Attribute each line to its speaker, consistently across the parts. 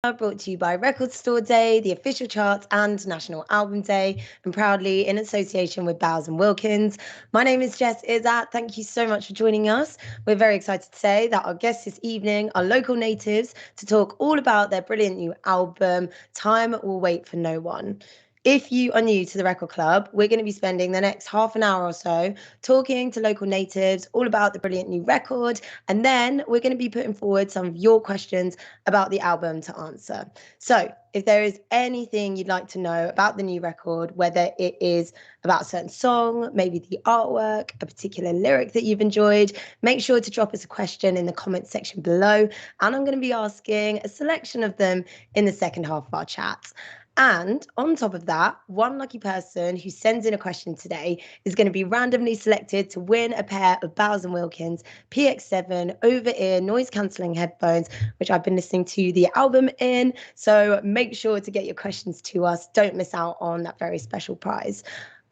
Speaker 1: brought to you by Record Store Day, the official charts, and National Album Day, and proudly in association with Bowes and Wilkins. My name is Jess Izzat. Thank you so much for joining us. We're very excited to say that our guests this evening are local natives to talk all about their brilliant new album, Time Will Wait for No One. If you are new to the Record Club, we're going to be spending the next half an hour or so talking to local natives all about the brilliant new record, and then we're going to be putting forward some of your questions about the album to answer. So if there is anything you'd like to know about the new record, whether it is about a certain song, maybe the artwork, a particular lyric that you've enjoyed, make sure to drop us a question in the comments section below, and I'm going to be asking a selection of them in the second half of our chat. And on top of that, one lucky person who sends in a question today is going to be randomly selected to win a pair of Bowes & Wilkins PX7 over-ear noise-cancelling headphones, which I've been listening to the album in. So make sure to get your questions to us. Don't miss out on that very special prize.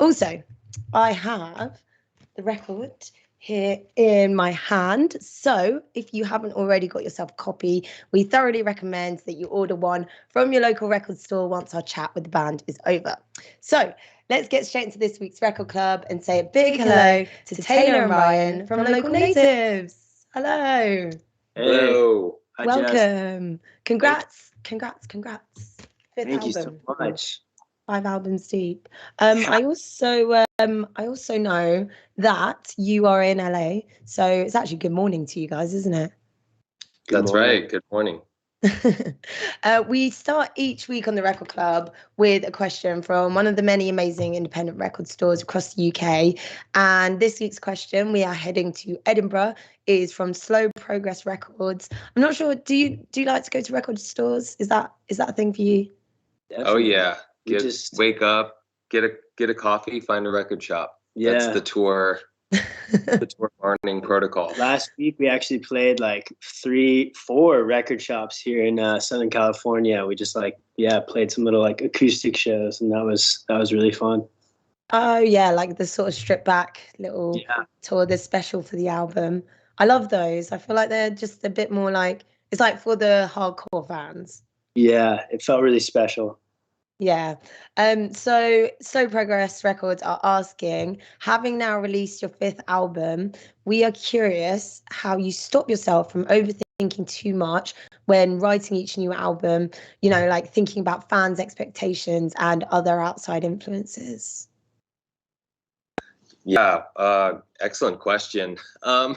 Speaker 1: Also, I have the record here in my hand. So if you haven't already got yourself a copy, we thoroughly recommend that you order one from your local record store once our chat with the band is over. So let's get straight into this week's Record Club and say a big hello to Taylor and Ryan from Local Natives. Hello.
Speaker 2: Hello.
Speaker 3: Hi,
Speaker 1: Welcome.
Speaker 3: Jess.
Speaker 1: Congrats. Fifth
Speaker 3: Thank you so
Speaker 1: album.
Speaker 3: much.
Speaker 1: 5 albums deep. I also know that you are in LA, so it's actually good morning to you guys, isn't it?
Speaker 2: That's right. Good morning.
Speaker 1: We start each week on the Record Club with a question from one of the many amazing independent record stores across the UK. And this week's question, we are heading to Edinburgh, is from Slow Progress Records. I'm not sure. Do you like to go to record stores? Is that a thing for you?
Speaker 2: Definitely. Oh yeah. Wake up, get a coffee, find a record shop.
Speaker 3: Yeah.
Speaker 2: That's the tour morning protocol.
Speaker 3: Last week we actually played like 3-4 record shops here in Southern California. We just played some little like acoustic shows, and that was really fun.
Speaker 1: Oh yeah, like the sort of stripped back little tour that's special for the album. I love those. I feel like they're just a bit more like, it's like for the hardcore fans.
Speaker 3: Yeah, it felt really special.
Speaker 1: Yeah. So Slow Progress Records are asking, having now released your 5th album, we are curious how you stop yourself from overthinking too much when writing each new album, like thinking about fans' expectations and other outside influences.
Speaker 2: Yeah, excellent question. I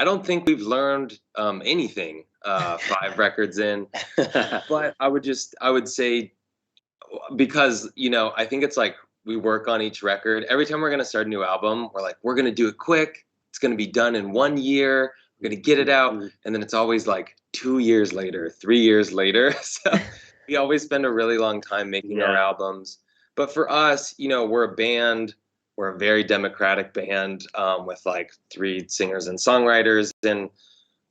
Speaker 2: don't think we've learned anything 5 records in, but I would say, because I think it's like we work on each record. Every time we're going to start a new album, we're like, we're going to do it quick. It's going to be done in 1 year. We're going to get it out. And then it's always like 2 years later, 3 years later. So we always spend a really long time making our albums. But for us, we're a band. We're a very democratic band with like 3 singers and songwriters. And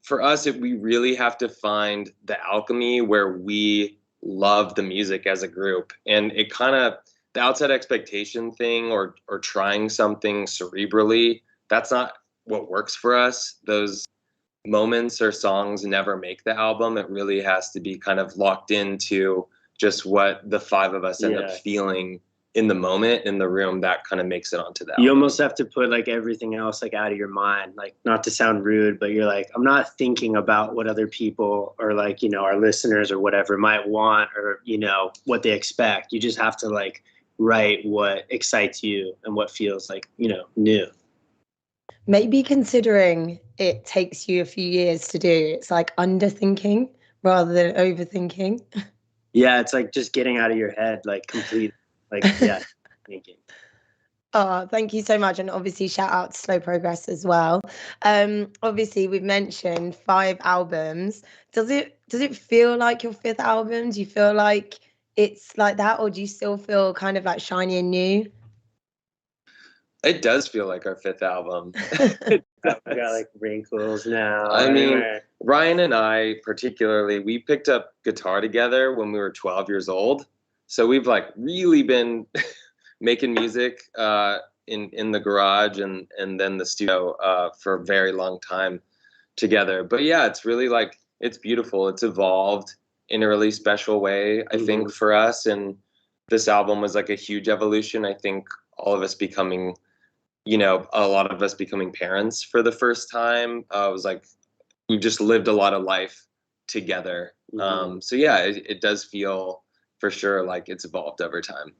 Speaker 2: for us, we really have to find the alchemy where we love the music as a group. And it kind of, the outside expectation thing or trying something cerebrally, that's not what works for us. Those moments or songs never make the album. It really has to be kind of locked into just what the 5 of us end up feeling in the moment, in the room. That kind of makes it onto that.
Speaker 3: You almost have to put like everything else like out of your mind, like not to sound rude, but you're like, I'm not thinking about what other people or like, our listeners or whatever might want or, what they expect. You just have to like write what excites you and what feels like, new.
Speaker 1: Maybe considering it takes you a few years to do, it's like underthinking rather than overthinking.
Speaker 3: Yeah, it's like just getting out of your head, like complete. Thinking.
Speaker 1: Oh, thank you so much. And obviously shout out to Slow Progress as well. Obviously we've mentioned 5 albums. Does it feel like your 5th album? Do you feel like it's like that, or do you still feel kind of like shiny and new?
Speaker 2: It does feel like our 5th album.
Speaker 3: We got like wrinkles now.
Speaker 2: I mean, Ryan and I particularly, we picked up guitar together when we were 12 years old. So we've like really been making music in the garage and then the studio for a very long time together. But yeah, it's really like, it's beautiful. It's evolved. in a really special way, I think, for us. And this album was like a huge evolution. I think all of us becoming, a lot of us becoming parents for the first time. It was like we just lived a lot of life together. So yeah, it does feel for sure like it's evolved over time.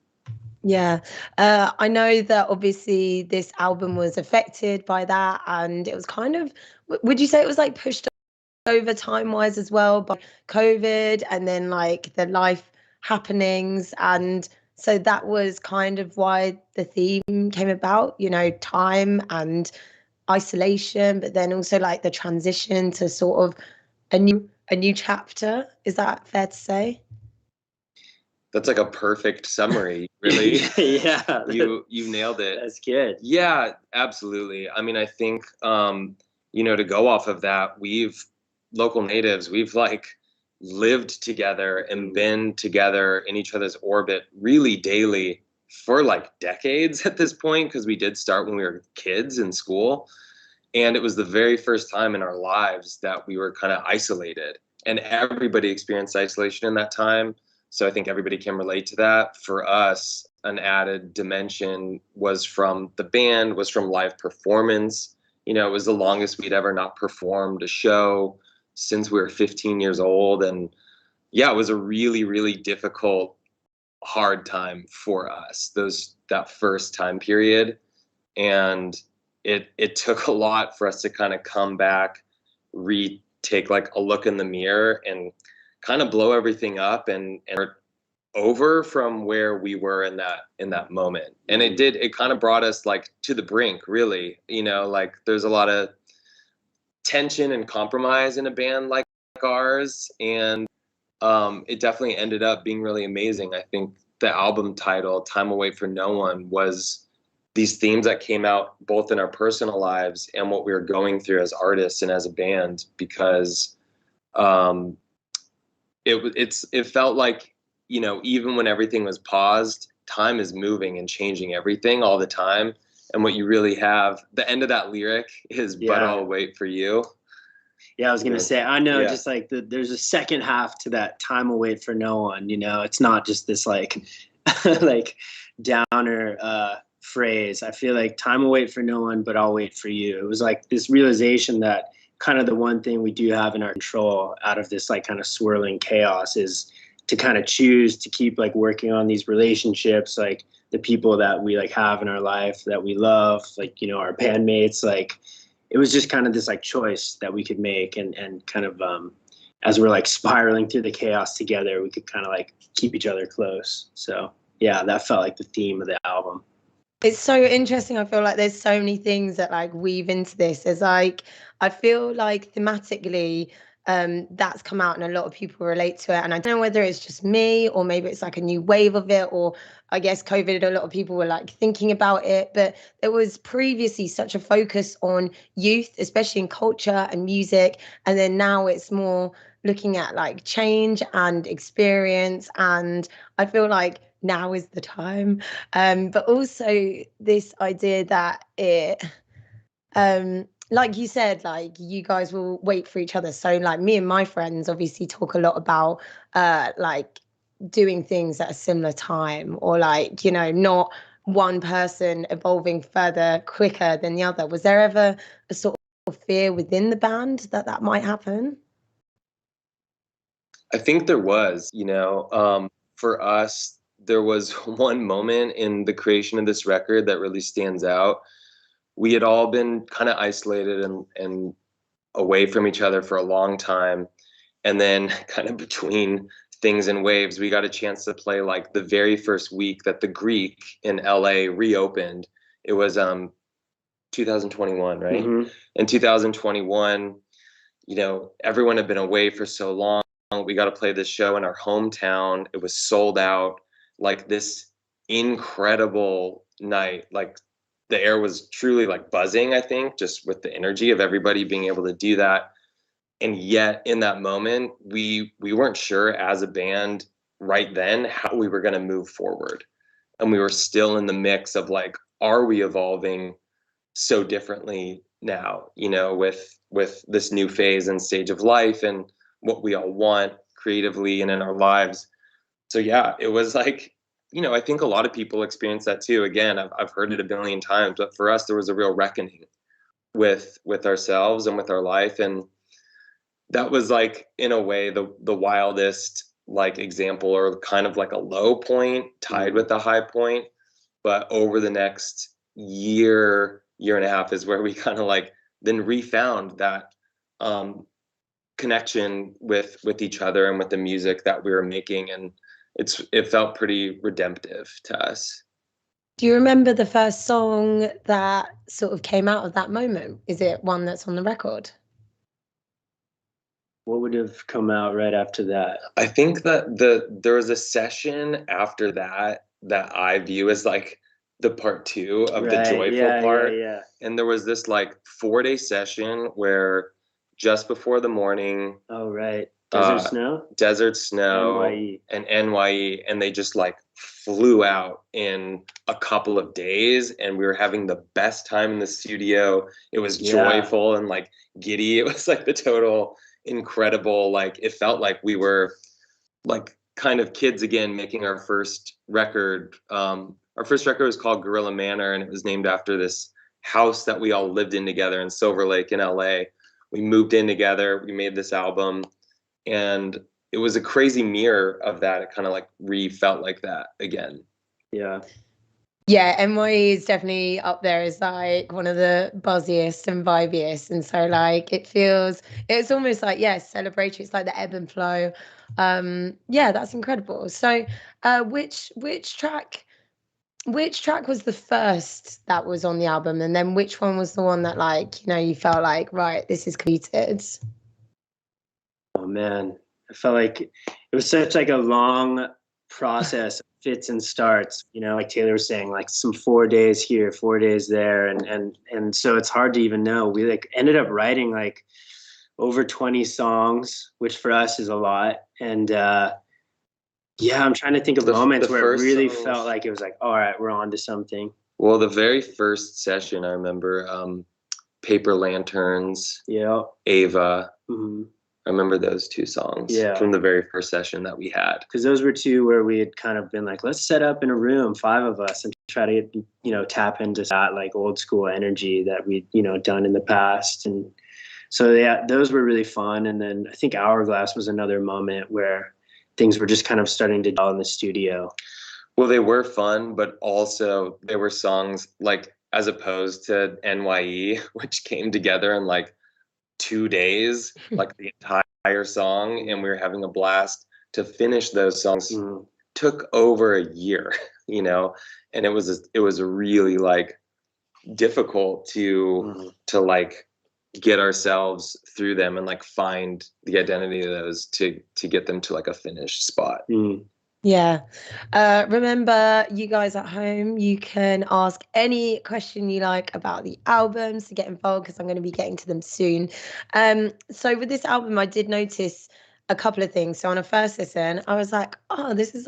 Speaker 1: Yeah. I know that obviously this album was affected by that, and it was kind of, would you say it was like pushed over time wise as well by COVID and then like the life happenings? And so that was kind of why the theme came about, time and isolation, but then also like the transition to sort of a new chapter. Is that fair to say?
Speaker 2: That's like a perfect summary, really.
Speaker 3: Yeah,
Speaker 2: You nailed it.
Speaker 3: that's good.
Speaker 2: Yeah, absolutely. I mean, I think to go off of that, local natives, we've like lived together and been together in each other's orbit really daily for like decades at this point, because we did start when we were kids in school. And it was the very first time in our lives that we were kind of isolated, and everybody experienced isolation in that time. So I think everybody can relate to that. For us, an added dimension was from the band, was from live performance. It was the longest we'd ever not performed a show since we were 15 years old. And yeah, it was a really, really difficult, hard time for us, that first time period. And it took a lot for us to kind of come back, retake like a look in the mirror and kind of blow everything up and over from where we were in that moment. And it kind of brought us like to the brink, really. Like there's a lot of tension and compromise in a band like ours, and it definitely ended up being really amazing. I think the album title, Time Away for No One, was these themes that came out both in our personal lives and what we were going through as artists and as a band, because it felt like, even when everything was paused, time is moving and changing everything all the time. And what you really have, the end of that lyric is, but I'll wait for you.
Speaker 3: Yeah, I was going to say, I know, just like there's a second half to that, time will wait for no one. It's not just this like, like downer phrase. I feel like time will wait for no one, but I'll wait for you. It was like this realization that kind of the one thing we do have in our control out of this like kind of swirling chaos is to kind of choose to keep like working on these relationships, like the people that we like have in our life that we love, like, our bandmates. Like it was just kind of this like choice that we could make, and kind of as we're like spiraling through the chaos together, we could kind of like keep each other close. So yeah, that felt like the theme of the album.
Speaker 1: It's so interesting. I feel like there's so many things that like weave into this. There's like, I feel like thematically, that's come out and a lot of people relate to it. And I don't know whether it's just me or maybe it's like a new wave of it, or I guess COVID, a lot of people were like thinking about it. But there was previously such a focus on youth, especially in culture and music. And then now it's more looking at like change and experience. And I feel like now is the time. But also this idea that like you said, like you guys will wait for each other. So like me and my friends obviously talk a lot about like doing things at a similar time, or like, not one person evolving further quicker than the other. Was there ever a sort of fear within the band that might happen?
Speaker 2: I think there was, for us, there was one moment in the creation of this record that really stands out. We had all been kind of isolated and away from each other for a long time. And then kind of between things and waves, we got a chance to play like the very first week that the Greek in LA reopened. It was 2021, right?
Speaker 3: Mm-hmm.
Speaker 2: In 2021, everyone had been away for so long. We got to play this show in our hometown. It was sold out, like this incredible night. Like the air was truly like buzzing, I think, just with the energy of everybody being able to do that. And yet in that moment, we weren't sure as a band right then how we were going to move forward. And we were still in the mix of like, are we evolving so differently now, with this new phase and stage of life and what we all want creatively and in our lives. So yeah, it was like, you know, I think a lot of people experience that too. Again, I've heard it a billion times, but for us, there was a real reckoning with ourselves and with our life. And that was like, in a way, the wildest like example, or kind of like a low point tied with the high point. But over the next year and a half is where we kind of like then refound that connection with each other and with the music that we were making, and it felt pretty redemptive to us.
Speaker 1: Do you remember the first song that sort of came out of that moment? Is it one that's on the record?
Speaker 3: What would have come out right after that?
Speaker 2: I think that there was a session after that I view as like the part 2 of the joyful part.
Speaker 3: Yeah.
Speaker 2: And there was this like 4-day session where just before the morning,
Speaker 3: Oh, right. Desert Snow,
Speaker 2: NYE. And NYE, and they just like flew out in a couple of days, and we were having the best time in the studio. It was joyful and like giddy. It was like the total incredible, like it felt like we were like kind of kids again making our first record. Our first record was called Gorilla Manor, and it was named after this house that we all lived in together in Silver Lake in LA. We moved in together, we made this album, and it was a crazy mirror of that. It kind of like felt like that again.
Speaker 3: Yeah.
Speaker 1: Yeah, NYE is definitely up there as like one of the buzziest and vibiest. And so like it's almost like, celebratory. It's like the ebb and flow. Yeah, that's incredible. So which track was the first that was on the album? And then which one was the one that like, you know, you felt like, right, this is completed?
Speaker 3: Oh man, I felt like it was such like a long process, fits and starts, you know, like Taylor was saying, like some 4 days here, 4 days there. And so it's hard to even know. We like ended up writing like over 20 songs, which for us is a lot. And I'm trying to think of moments where it really felt like it was like, all right, we're on to something.
Speaker 2: Well, the very first session, I remember Paper Lanterns, Ava.
Speaker 3: Mm-hmm.
Speaker 2: I remember those 2 songs from the very first session that we had.
Speaker 3: Because those were 2 where we had kind of been like, let's set up in a room, 5 of us, and try to get, you know, tap into that like old school energy that we'd, you know, done in the past. And so, yeah, those were really fun. And then I think Hourglass was another moment where things were just kind of starting to gel in the studio.
Speaker 2: Well, they were fun, but also there were songs like, as opposed to NYE, which came together in like 2 days, like the entire song, and we were having a blast. To finish those songs took over a year, you know, and it was really like difficult to like get ourselves through them and like find the identity of those to get them to like a finished spot.
Speaker 1: Yeah. Remember, you guys at home, you can ask any question you like about the albums to get involved, because I'm going to be getting to them soon. So with this album, I did notice a couple of things. So on a first listen, I was like, oh, this is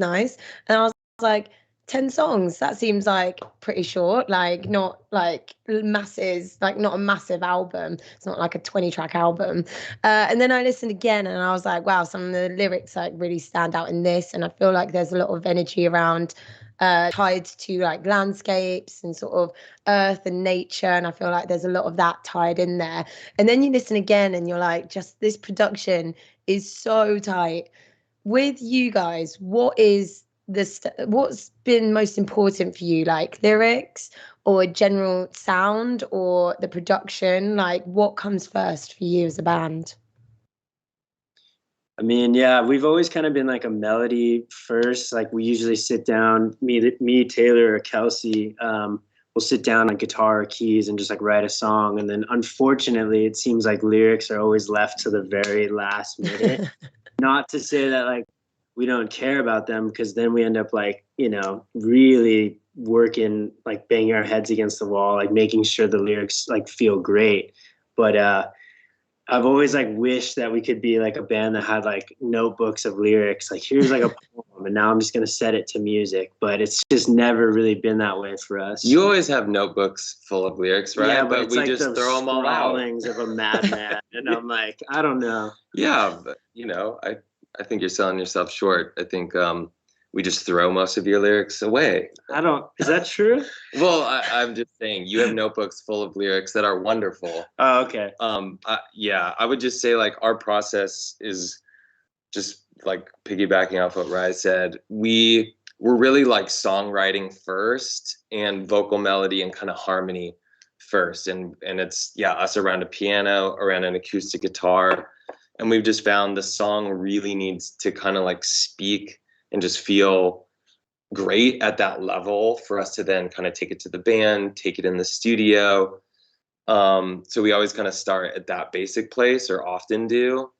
Speaker 1: nice. And I was like, 10 songs, that seems like pretty short, like not like masses, like not a massive album. It's not like a 20-track album. And then I listened again and I was like, wow, some of the lyrics like really stand out in this. And I feel like there's a lot of energy around tied to like landscapes and sort of earth and nature. And I feel like there's a lot of that tied in there. And then you listen again and you're like, just this production is so tight. With you guys, what's been most important for you, like lyrics or general sound or the production? Like what comes first for you as a band?
Speaker 3: I mean, we've always kind of been like a melody first. Like we usually sit down, me, Taylor, or Kelsey, we'll sit down on guitar or keys and just like write a song. And then unfortunately, it seems like lyrics are always left to the very last minute. Not to say that like we don't care about them, because then we end up like, you know, really working, like banging our heads against the wall, like making sure the lyrics like feel great. But I've always like wished that we could be like a band that had like notebooks of lyrics. Like here's like a poem, and now I'm just gonna set it to music. But it's just never really been that way for us.
Speaker 2: You always have notebooks full of lyrics, right?
Speaker 3: Yeah, but it's
Speaker 2: we
Speaker 3: like
Speaker 2: just
Speaker 3: the
Speaker 2: throw them all out.
Speaker 3: scrawlings of a madman, and I'm like, I don't know.
Speaker 2: Yeah, but I think you're selling yourself short. I think we just throw most of your lyrics away.
Speaker 3: I don't. Is that true?
Speaker 2: Well, I'm just saying you have notebooks full of lyrics that are wonderful.
Speaker 3: Oh, okay.
Speaker 2: Yeah, I would just say like our process is just like piggybacking off what Rye said. We're really like songwriting first and vocal melody and kind of harmony first, and it's us around a piano, around an acoustic guitar, and we've just found the song really needs to kind of like speak and just feel great at that level for us to then kind of take it to the band, take it in the studio. So we always kind of start at that basic place, or often do.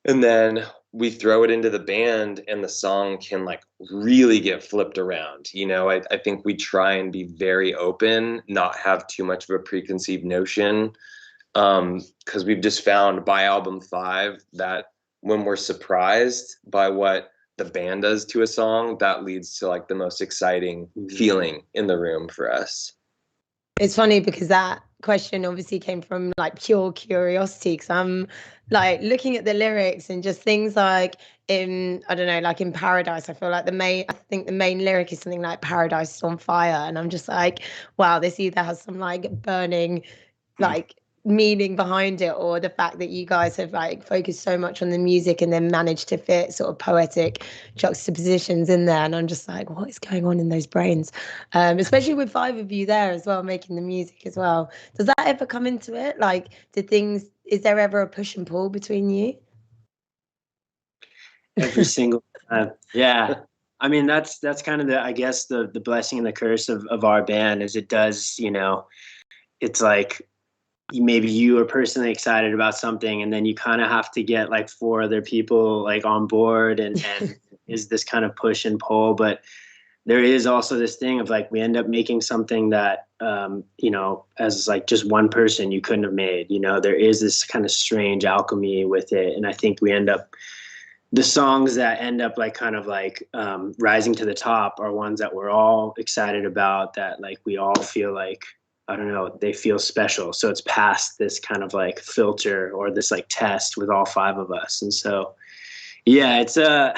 Speaker 2: And then we throw it into the band and the song can like really get flipped around. I think we try and be very open, not have too much of a preconceived notion. Because we've just found by album 5 that when we're surprised by what the band does to a song, that leads to like the most exciting feeling in the room for us.
Speaker 1: It's funny because that question obviously came from like pure curiosity, because I'm like looking at the lyrics and just things like I don't know, like in Paradise, I feel like I think the main lyric is something like Paradise is on fire, and I'm just like, wow, this either has some like burning like meaning behind it, or the fact that you guys have like focused so much on the music and then managed to fit sort of poetic juxtapositions in there. And I'm just like, what is going on in those brains? Especially with 5 of you there as well, making the music as well. Does that ever come into it? Like, is there ever a push and pull between you?
Speaker 3: Every single time. Yeah. I mean, that's kind of I guess the blessing and the curse of our band is it does, it's like maybe you are personally excited about something, and then you kind of have to get like 4 other people like on board, and is this kind of push and pull. But there is also this thing of like we end up making something that as like just one person you couldn't have made. There is this kind of strange alchemy with it, and I think we end up, the songs that end up like kind of like rising to the top are ones that we're all excited about, that like we all feel like, I don't know, they feel special. So it's past this kind of like filter or this like test with all 5 of us. And so, yeah, it's a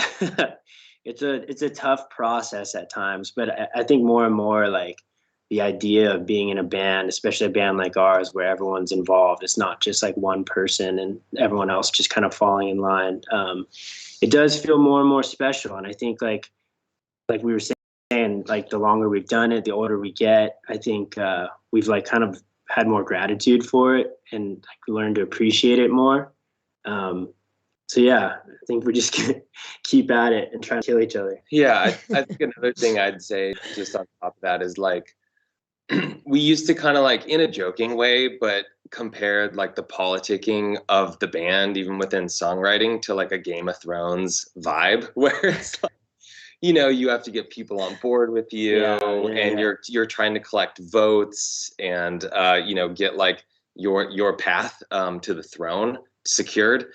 Speaker 3: it's a tough process at times, but I think more and more like the idea of being in a band, especially a band like ours where everyone's involved, it's not just like one person and everyone else just kind of falling in line. It does feel more and more special. And I think like we were saying, like the longer we've done it, the older we get, I think we've like kind of had more gratitude for it and like learned to appreciate it more. So yeah, I think we're just gonna keep at it and try to kill each other.
Speaker 2: Yeah, I think another thing I'd say just on top of that is like we used to kind of like in a joking way, but compared like the politicking of the band, even within songwriting, to like a Game of Thrones vibe, where it's like, you have to get people on board with you, and you're trying to collect votes and get like your path to the throne secured.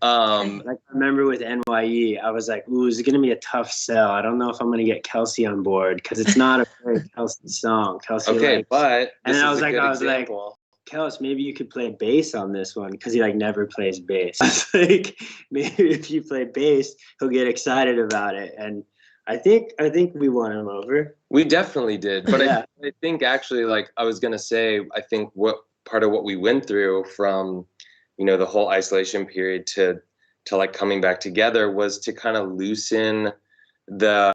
Speaker 3: Like I remember with NYE, I was like, ooh, is it going to be a tough sell? I don't know if I'm going to get Kelsey on board because it's not a very Kelsey song. Kelsey
Speaker 2: okay, but
Speaker 3: and then I was like, Kelsey, maybe you could play bass on this one, because he like never plays bass. I was like, maybe if you play bass, he'll get excited about it. And I think we won him over.
Speaker 2: We definitely did. But I think actually, like I was going to say, I think what part of what we went through from the whole isolation period to like coming back together was to kind of loosen the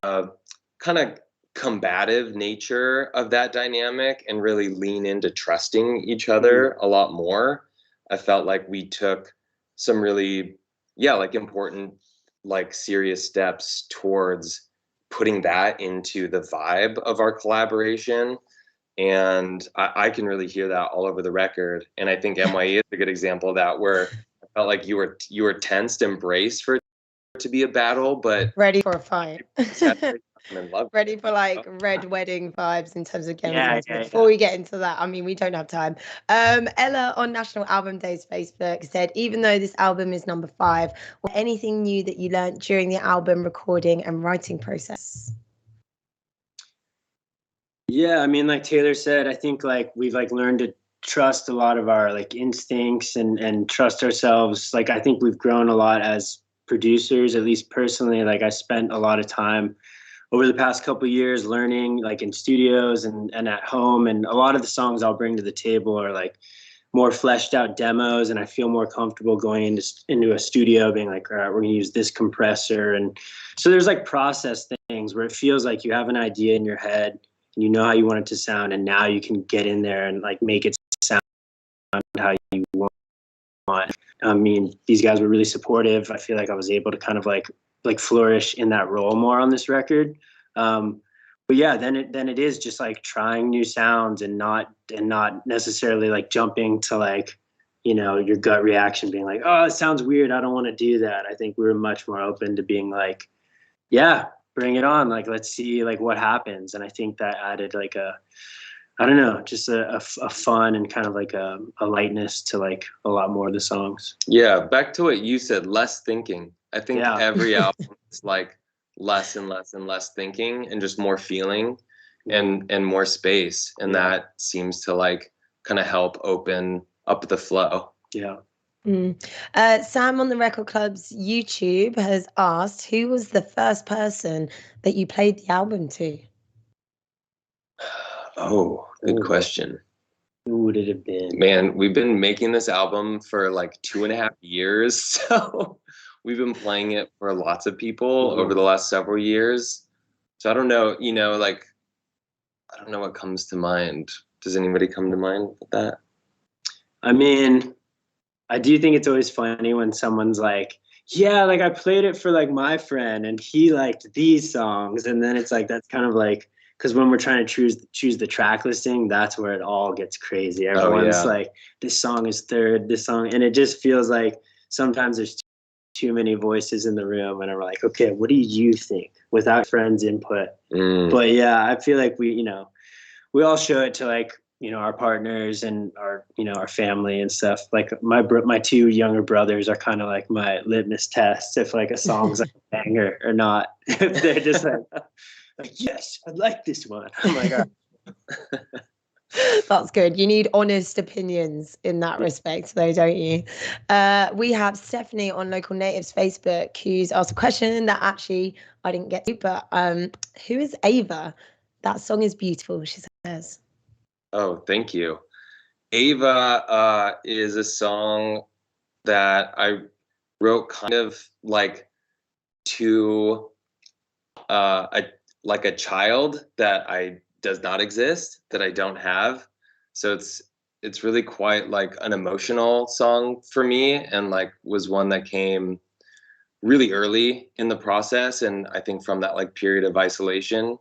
Speaker 2: kind of combative nature of that dynamic and really lean into trusting each other a lot more. I felt like we took some really, like important, like serious steps towards putting that into the vibe of our collaboration. And I can really hear that all over the record. And I think NYE is a good example of that, where I felt like you were tensed and braced for it to be a battle, but
Speaker 1: ready for a fight.
Speaker 2: I'm in love.
Speaker 1: Ready for like red wedding vibes in terms of Game of
Speaker 3: Yeah,
Speaker 1: Thrones. But before we get into that, I mean, we don't have time. Ella on National Album Day's Facebook said, even though this album is number 5, was there anything new that you learned during the album recording and writing process?
Speaker 3: Yeah, I mean, like Taylor said, I think like we've like learned to trust a lot of our like instincts and trust ourselves. Like I think we've grown a lot as producers, at least personally. Like I spent a lot of time over the past couple of years learning like in studios and at home, and a lot of the songs I'll bring to the table are like more fleshed out demos, and I feel more comfortable going into a studio being like, all right, we're gonna use this compressor. And so there's like process things where it feels like you have an idea in your head and you know how you want it to sound, and now you can get in there and like make it sound how you want. I mean, these guys were really supportive. I feel like I was able to kind of like flourish in that role more on this record. But yeah, then it is just like trying new sounds and not necessarily like jumping to like, you know, your gut reaction being like, oh, it sounds weird, I don't want to do that. I think we were much more open to being like, yeah, bring it on. Like, let's see like what happens. And I think that added like I don't know, just a fun and kind of like a lightness to like a lot more of the songs.
Speaker 2: Yeah, back to what you said, less thinking. I think
Speaker 3: Yeah.
Speaker 2: every album is like less and less and less thinking and just more feeling and more space. And
Speaker 3: Yeah.
Speaker 2: that seems to like kind of help open up the flow.
Speaker 3: Yeah.
Speaker 1: Sam on the Record Club's YouTube has asked, who was the first person that you played the album to?
Speaker 2: Oh, good
Speaker 3: Ooh.
Speaker 2: question.
Speaker 3: Who would it have been?
Speaker 2: Man, we've been making this album for like 2.5 years. So we've been playing it for lots of people over the last several years. So I don't know, you know, like, I don't know what comes to mind. Does anybody come to mind with that?
Speaker 3: I mean, I do think it's always funny when someone's like, yeah, like I played it for like my friend and he liked these songs. And then it's like, that's kind of like, because when we're trying to choose the track listing, that's where it all gets crazy. Everyone's like, this song is third, this song. And it just feels like sometimes there's too many voices in the room. And I'm like, okay, what do you think without friends' input? But yeah, I feel like we all show it to like, you know, our partners and our, you know, our family and stuff. Like my 2 younger brothers are kind of like my litmus tests if like a song's like a banger or not. If they're just like, yes, I like this one. I'm like, all right.
Speaker 1: That's good. You need honest opinions in that respect, though, don't you? We have Stephanie on Local Natives Facebook who's asked a question that actually I didn't get to, but who is Ava? That song is beautiful, she says.
Speaker 2: Oh, thank you. Ava is a song that I wrote kind of like to a child that does not exist, that I don't have. So it's really quite like an emotional song for me, and like was one that came really early in the process, and I think from that like period of isolation.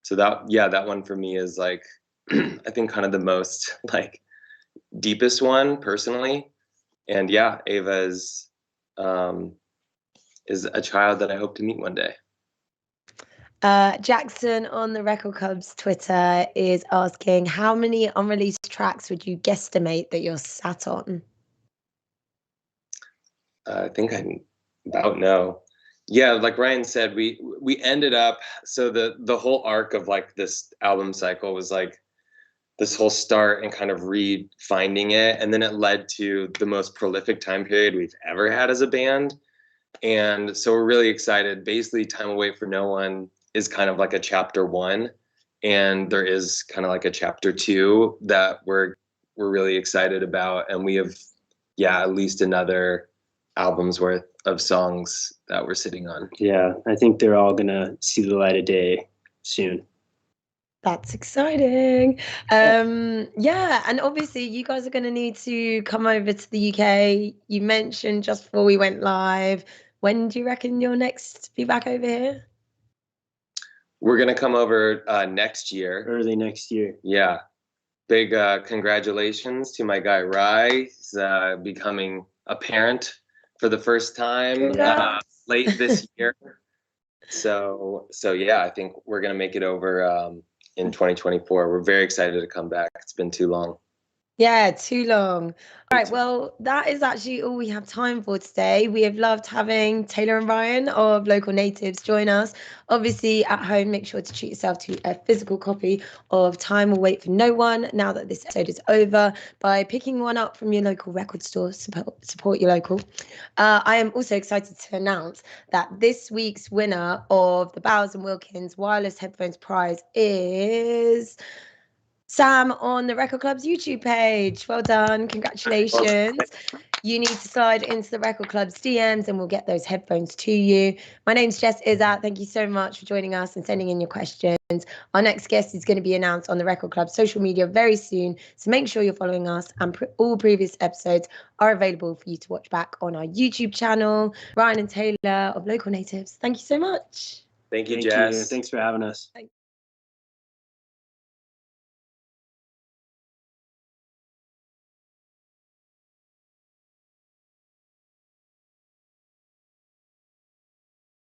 Speaker 2: So that one for me is like I think kind of the most like deepest one personally. And yeah, Ava is a child that I hope to meet one day.
Speaker 1: Jackson on the Record Club's Twitter is asking, how many unreleased tracks would you guesstimate that you're sat on?
Speaker 2: I think I about know. Yeah, like Ryan said, we ended up, so the whole arc of like this album cycle was like this whole start and kind of refinding it, and then it led to the most prolific time period we've ever had as a band. And so we're really excited. Basically, Time Away for No One is kind of like a chapter 1, and there is kind of like a chapter 2 that we're really excited about, and we have at least another album's worth of songs that we're sitting on.
Speaker 3: Yeah, I think they're all gonna see the light of day soon.
Speaker 1: That's exciting. Yeah, and obviously you guys are going to need to come over to the UK. You mentioned just before we went live. When do you reckon you'll next be back over here?
Speaker 2: We're going to come over next year.
Speaker 3: Early next year.
Speaker 2: Yeah. Big congratulations to my guy, Rye. He's becoming a parent for the first time late this year. So yeah, I think we're gonna make it over in 2024. We're very excited to come back. It's been too long.
Speaker 1: Yeah, too long. All right, well, that is actually all we have time for today. We have loved having Taylor and Ryan of Local Natives join us. Obviously, at home, make sure to treat yourself to a physical copy of Time Will Wait for No One now that this episode is over by picking one up from your local record store. Support your local. I am also excited to announce that this week's winner of the Bowers and Wilkins Wireless Headphones Prize is Sam on the Record Club's YouTube page. Well done. Congratulations. You need to slide into the Record Club's DMs and we'll get those headphones to you. My name's Jess Izzat. Thank you so much for joining us and sending in your questions. Our next guest is going to be announced on the Record Club social media very soon. So make sure you're following us, and all previous episodes are available for you to watch back on our YouTube channel. Ryan and Taylor of Local Natives, thank you so much.
Speaker 2: Thank you, Jess.
Speaker 3: Thanks for having us.
Speaker 1: Thanks.